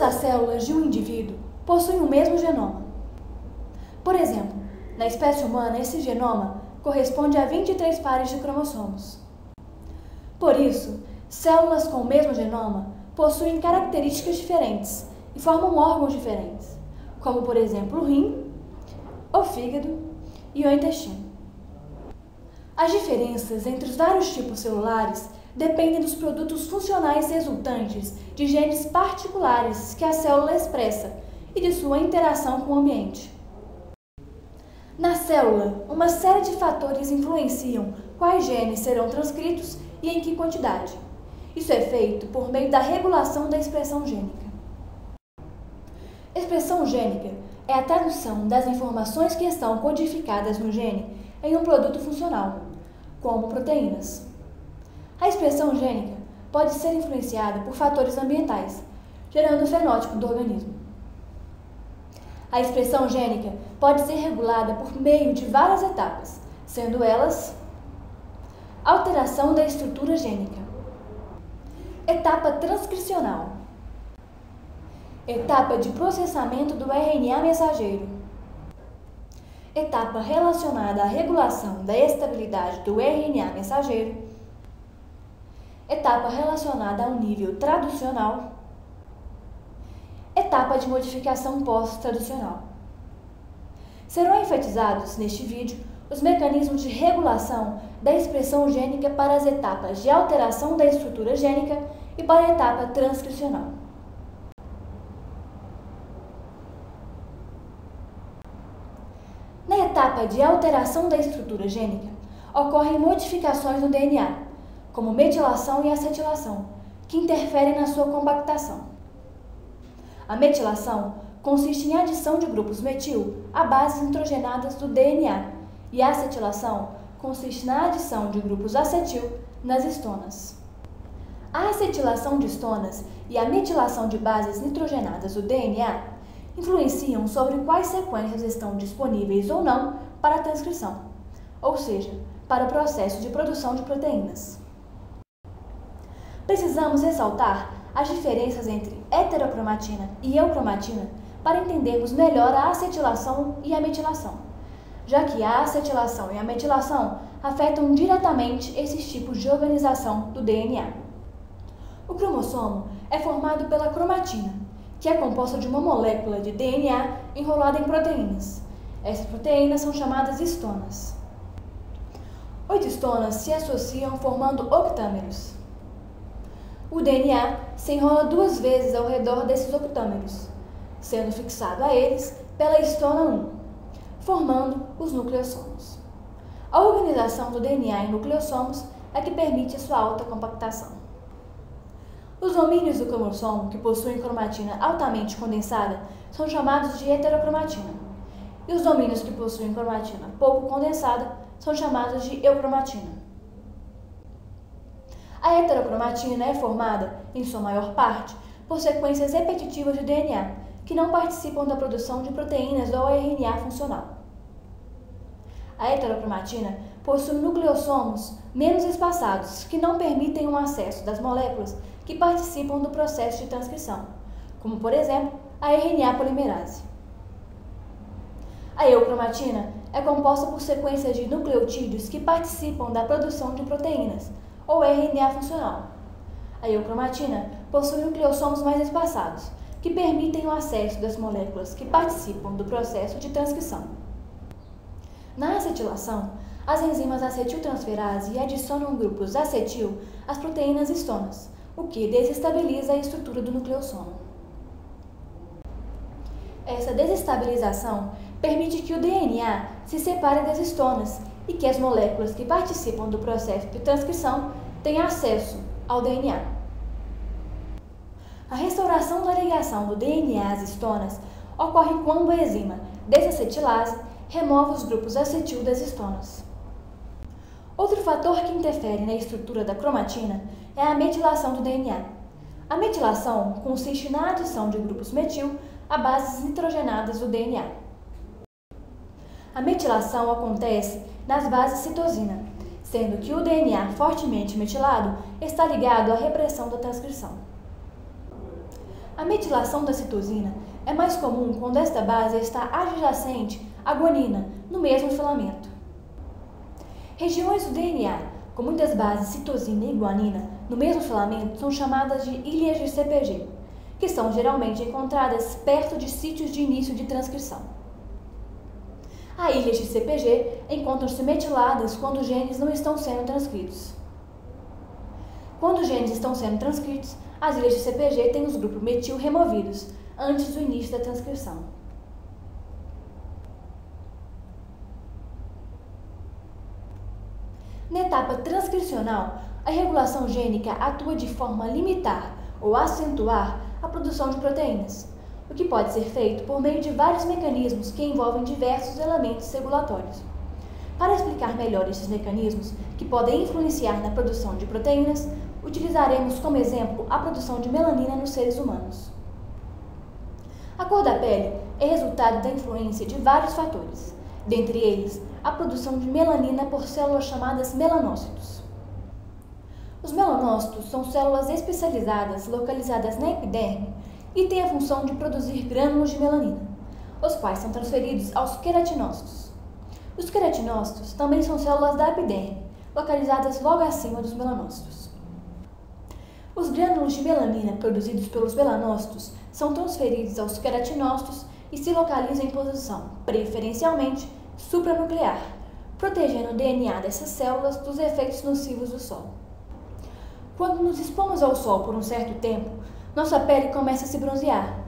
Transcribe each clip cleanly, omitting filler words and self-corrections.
as células de um indivíduo possuem o mesmo genoma. Por exemplo, na espécie humana, esse genoma corresponde a 23 pares de cromossomos. Por isso, células com o mesmo genoma possuem características diferentes e formam órgãos diferentes, como, por exemplo, o rim, o fígado e o intestino. As diferenças entre os vários tipos celulares dependem dos produtos funcionais resultantes de genes particulares que a célula expressa e de sua interação com o ambiente. Na célula, uma série de fatores influenciam quais genes serão transcritos e em que quantidade. Isso é feito por meio da regulação da expressão gênica. Expressão gênica é a tradução das informações que estão codificadas no gene em um produto funcional, como proteínas. A expressão gênica pode ser influenciada por fatores ambientais, gerando o fenótipo do organismo. A expressão gênica pode ser regulada por meio de várias etapas, sendo elas: alteração da estrutura gênica, etapa transcricional, etapa de processamento do RNA mensageiro, etapa relacionada à regulação da estabilidade do RNA mensageiro, etapa relacionada ao nível traducional, etapa de modificação pós-traducional. Serão enfatizados neste vídeo os mecanismos de regulação da expressão gênica para as etapas de alteração da estrutura gênica e para a etapa transcricional. Na etapa de alteração da estrutura gênica, ocorrem modificações no DNA, como metilação e acetilação, que interferem na sua compactação. A metilação consiste em adição de grupos metil a bases nitrogenadas do DNA, e a acetilação consiste na adição de grupos acetil nas histonas. A acetilação de histonas e a metilação de bases nitrogenadas do DNA influenciam sobre quais sequências estão disponíveis ou não para a transcrição, ou seja, para o processo de produção de proteínas. Precisamos ressaltar as diferenças entre heterocromatina e eucromatina para entendermos melhor a acetilação e a metilação, já que a acetilação e a metilação afetam diretamente esses tipos de organização do DNA. O cromossomo é formado pela cromatina, que é composta de uma molécula de DNA enrolada em proteínas. Essas proteínas são chamadas histonas. 8 histonas se associam formando octâmeros. O DNA se enrola 2 vezes ao redor desses octâmeros, sendo fixado a eles pela histona 1, formando os nucleossomos. A organização do DNA em nucleossomos é que permite sua alta compactação. Os domínios do cromossomo que possuem cromatina altamente condensada são chamados de heterocromatina, e os domínios que possuem cromatina pouco condensada são chamados de eucromatina. A heterocromatina é formada, em sua maior parte, por sequências repetitivas de DNA, que não participam da produção de proteínas ou RNA funcional. A heterocromatina possui nucleossomos menos espaçados, que não permitem o acesso das moléculas que participam do processo de transcrição, como, por exemplo, a RNA polimerase. A eucromatina é composta por sequências de nucleotídeos que participam da produção de proteínas, ou RNA funcional. A eucromatina possui nucleossomos mais espaçados, que permitem o acesso das moléculas que participam do processo de transcrição. Na acetilação, as enzimas acetiltransferase adicionam grupos acetil às proteínas histonas, o que desestabiliza a estrutura do nucleossomo. Essa desestabilização permite que o DNA se separe das histonas e que as moléculas que participam do processo de transcrição tenham acesso ao DNA. A restauração da ligação do DNA às histonas ocorre quando a enzima desacetilase remove os grupos acetil das histonas. Outro fator que interfere na estrutura da cromatina é a metilação do DNA. A metilação consiste na adição de grupos metil a bases nitrogenadas do DNA. A metilação acontece nas bases citosina, sendo que o DNA fortemente metilado está ligado à repressão da transcrição. A metilação da citosina é mais comum quando esta base está adjacente à guanina, no mesmo filamento. Regiões do DNA com muitas bases citosina e guanina no mesmo filamento são chamadas de ilhas de CpG, que são geralmente encontradas perto de sítios de início de transcrição. As ilhas de CpG encontram-se metiladas quando os genes não estão sendo transcritos. Quando os genes estão sendo transcritos, as ilhas de CpG têm os grupos metil removidos antes do início da transcrição. Na etapa transcricional, a regulação gênica atua de forma a limitar ou acentuar a produção de proteínas, o que pode ser feito por meio de vários mecanismos que envolvem diversos elementos regulatórios. Para explicar melhor esses mecanismos que podem influenciar na produção de proteínas, utilizaremos como exemplo a produção de melanina nos seres humanos. A cor da pele é resultado da influência de vários fatores, dentre eles a produção de melanina por células chamadas melanócitos. Os melanócitos são células especializadas localizadas na epiderme e têm a função de produzir grânulos de melanina, os quais são transferidos aos queratinócitos. Os queratinócitos também são células da epiderme, localizadas logo acima dos melanócitos. Os grânulos de melanina produzidos pelos melanócitos são transferidos aos queratinócitos e se localizam em posição, preferencialmente, supranuclear, protegendo o DNA dessas células dos efeitos nocivos do sol. Quando nos expomos ao sol por um certo tempo, nossa pele começa a se bronzear.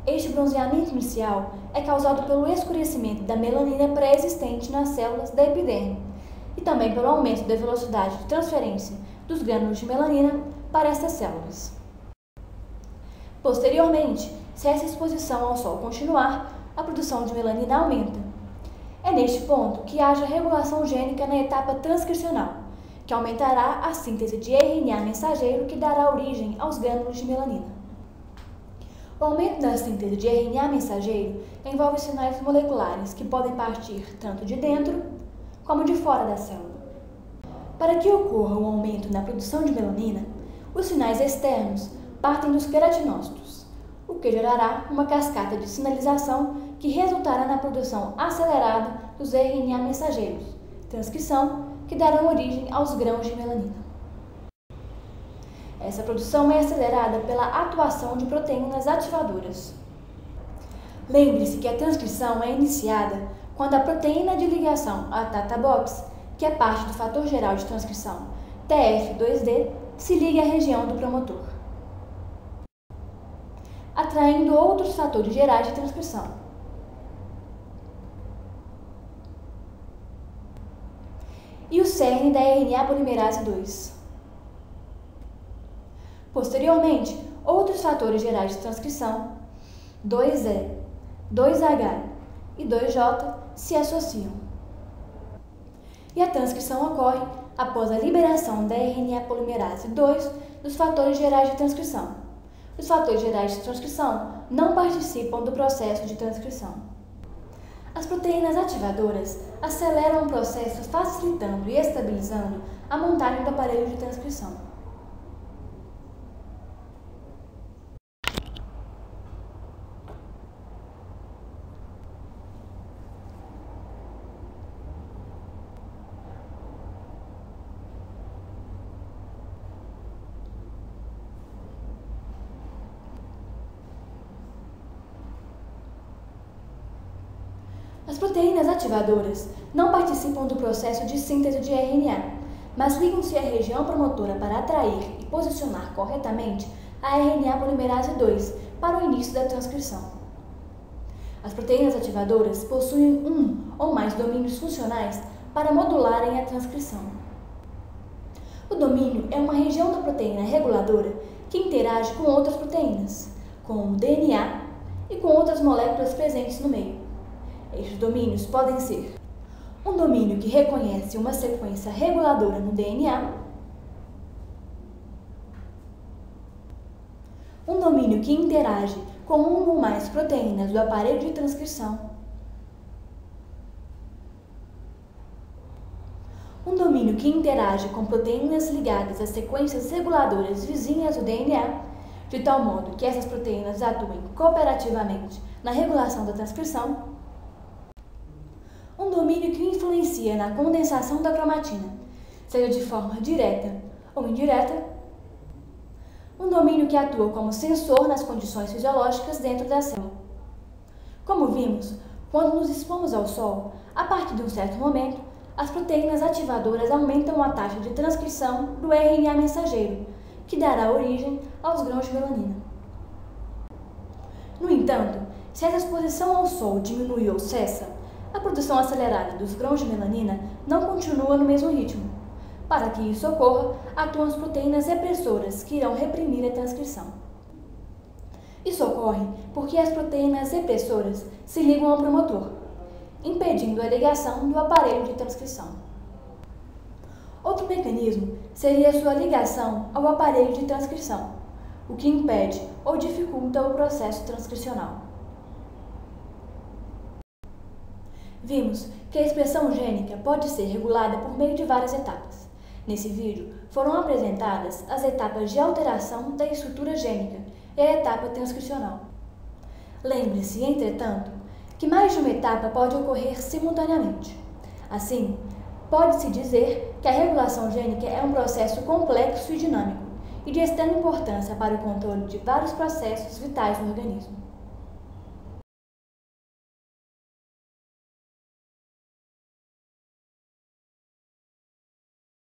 Este bronzeamento inicial é causado pelo escurecimento da melanina pré-existente nas células da epiderme e também pelo aumento da velocidade de transferência dos grânulos de melanina para essas células. Posteriormente, se essa exposição ao sol continuar, a produção de melanina aumenta. É neste ponto que haja regulação gênica na etapa transcricional, que aumentará a síntese de RNA mensageiro que dará origem aos grânulos de melanina. O aumento da síntese de RNA mensageiro envolve sinais moleculares que podem partir tanto de dentro como de fora da célula. Para que ocorra um aumento na produção de melanina, os sinais externos partem dos queratinócitos, o que gerará uma cascata de sinalização que resultará na produção acelerada dos RNA mensageiros, transcrição, que darão origem aos grãos de melanina. Essa produção é acelerada pela atuação de proteínas ativadoras. Lembre-se que a transcrição é iniciada quando a proteína de ligação, a Tata Box, que é parte do fator geral de transcrição, TF2D, se liga à região do promotor, atraindo outros fatores gerais de transcrição. E o cerne da RNA polimerase 2. Posteriormente, outros fatores gerais de transcrição, 2E, 2H e 2J, se associam. E a transcrição ocorre após a liberação da RNA polimerase 2 dos fatores gerais de transcrição. Os fatores gerais de transcrição não participam do processo de transcrição. As proteínas ativadoras aceleram o processo, facilitando e estabilizando a montagem do aparelho de transcrição. As proteínas ativadoras não participam do processo de síntese de RNA, mas ligam-se à região promotora para atrair e posicionar corretamente a RNA polimerase 2 para o início da transcrição. As proteínas ativadoras possuem um ou mais domínios funcionais para modularem a transcrição. O domínio é uma região da proteína reguladora que interage com outras proteínas, como o DNA e com outras moléculas presentes no meio. Estes domínios podem ser um domínio que reconhece uma sequência reguladora no DNA, um domínio que interage com uma ou mais proteínas do aparelho de transcrição, um domínio que interage com proteínas ligadas a sequências reguladoras vizinhas do DNA, de tal modo que essas proteínas atuem cooperativamente na regulação da transcrição. Um domínio que influencia na condensação da cromatina, seja de forma direta ou indireta. Um domínio que atua como sensor nas condições fisiológicas dentro da célula. Como vimos, quando nos expomos ao sol, a partir de um certo momento, as proteínas ativadoras aumentam a taxa de transcrição do RNA mensageiro, que dará origem aos grãos de melanina. No entanto, se essa exposição ao sol diminui ou cessa, a produção acelerada dos grãos de melanina não continua no mesmo ritmo. Para que isso ocorra, atuam as proteínas repressoras que irão reprimir a transcrição. Isso ocorre porque as proteínas repressoras se ligam ao promotor, impedindo a ligação do aparelho de transcrição. Outro mecanismo seria a sua ligação ao aparelho de transcrição, o que impede ou dificulta o processo transcricional. Vimos que a expressão gênica pode ser regulada por meio de várias etapas. Nesse vídeo, foram apresentadas as etapas de alteração da estrutura gênica e a etapa transcricional. Lembre-se, entretanto, que mais de uma etapa pode ocorrer simultaneamente. Assim, pode-se dizer que a regulação gênica é um processo complexo e dinâmico, e de extrema importância para o controle de vários processos vitais no organismo.